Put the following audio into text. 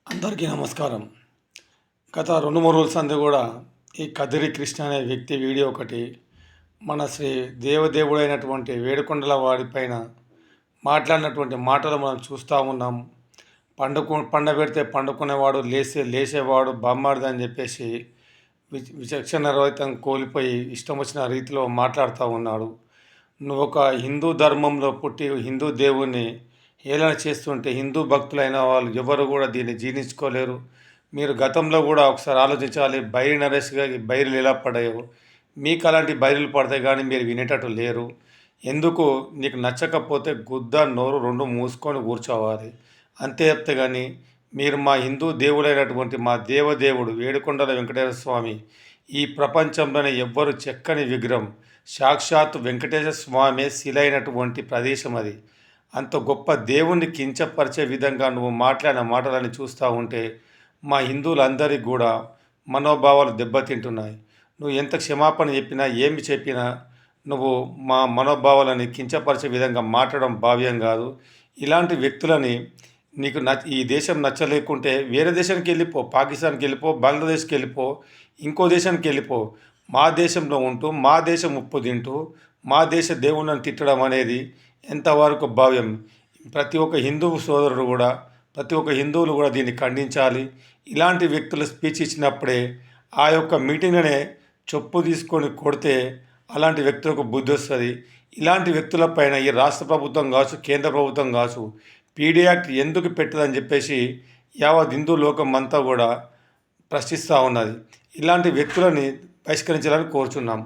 అందరికీ నమస్కారం. గత 2, 3 రోజుల సంది కూడా ఈ కదిరి కృష్ణ అనే వ్యక్తి వీడియో ఒకటి మన శ్రీ దేవదేవుడైనటువంటి వేడుకొండల వాడిపైన మాట్లాడినటువంటి మాటలు మనం చూస్తూ ఉన్నాం. పండబెడితే పండుకునేవాడు, లేచేవాడు బామ్మాడిది అని చెప్పేసి విచక్షణ రహితం కోల్పోయి ఇష్టం వచ్చిన రీతిలో మాట్లాడుతూ ఉన్నాడు. నువ్వు ఒక హిందూ ధర్మంలో పుట్టి హిందూ దేవుణ్ణి హేళన చేస్తుంటే హిందూ భక్తులైన వాళ్ళు ఎవరు కూడా దీన్ని జీర్ణించుకోలేరు. మీరు గతంలో కూడా ఒకసారి ఆలోచించాలి. బైరి నరేష్ గారికి బైరులు ఎలా పడాయో మీకు అలాంటి బైరులు పడతాయి, కానీ మీరు వినేటట్టు లేరు. ఎందుకు? నీకు నచ్చకపోతే గుద్ద నోరు రెండు మూసుకొని కూర్చోవాలి, అంతే చెప్తే. కానీ మీరు మా హిందూ దేవుడైనటువంటి మా దేవదేవుడు వేడుకొండల వెంకటేశ్వర స్వామి, ఈ ప్రపంచంలోనే ఎవ్వరు చెక్కని విగ్రహం, సాక్షాత్ వెంకటేశ్వర స్వామి శిలైనటువంటి ప్రదేశం అది. అంత గొప్ప దేవుణ్ణి కించపరిచే విధంగా నువ్వు మాట్లాడిన మాటలని చూస్తూ ఉంటే మా హిందువులందరికీ కూడా మనోభావాలు దెబ్బతింటున్నాయి. నువ్వు ఎంత క్షమాపణ చెప్పినా ఏమి చెప్పినా నువ్వు మా మనోభావాలని కించపరిచే విధంగా మాట్లాడడం భావ్యం కాదు. ఇలాంటి వ్యక్తులని నీకు ఈ దేశం నచ్చలేకుంటే వేరే దేశానికి వెళ్ళిపో, పాకిస్తాన్కి వెళ్ళిపో, బంగ్లాదేశ్కి వెళ్ళిపో, ఇంకో దేశానికి వెళ్ళిపో. మా దేశంలో ఉంటూ మా దేశం ఉప్పు తింటూ మా దేశ దేవుళ్ళని తిట్టడం అనేది ఎంతవరకు భావ్యం? ప్రతి ఒక్క హిందువు సోదరుడు కూడా, ప్రతి ఒక్క హిందువులు కూడా దీన్ని ఖండించాలి. ఇలాంటి వ్యక్తులు స్పీచ్ ఇచ్చినప్పుడే ఆ యొక్క మీటింగ్నే చొప్పు తీసుకొని కొడితే అలాంటి వ్యక్తులకు బుద్ధి వస్తుంది. ఇలాంటి వ్యక్తులపైన ఈ రాష్ట్ర ప్రభుత్వం కావచ్చు, కేంద్ర ప్రభుత్వం కావచ్చు, పీడీ యాక్ట్ ఎందుకు పెట్టదని చెప్పేసి యావత్ హిందూ లోకం అంతా కూడా ప్రశ్నిస్తూ ఉన్నది. ఇలాంటి వ్యక్తులని బహిష్కరించాలని కోరుచున్నాం.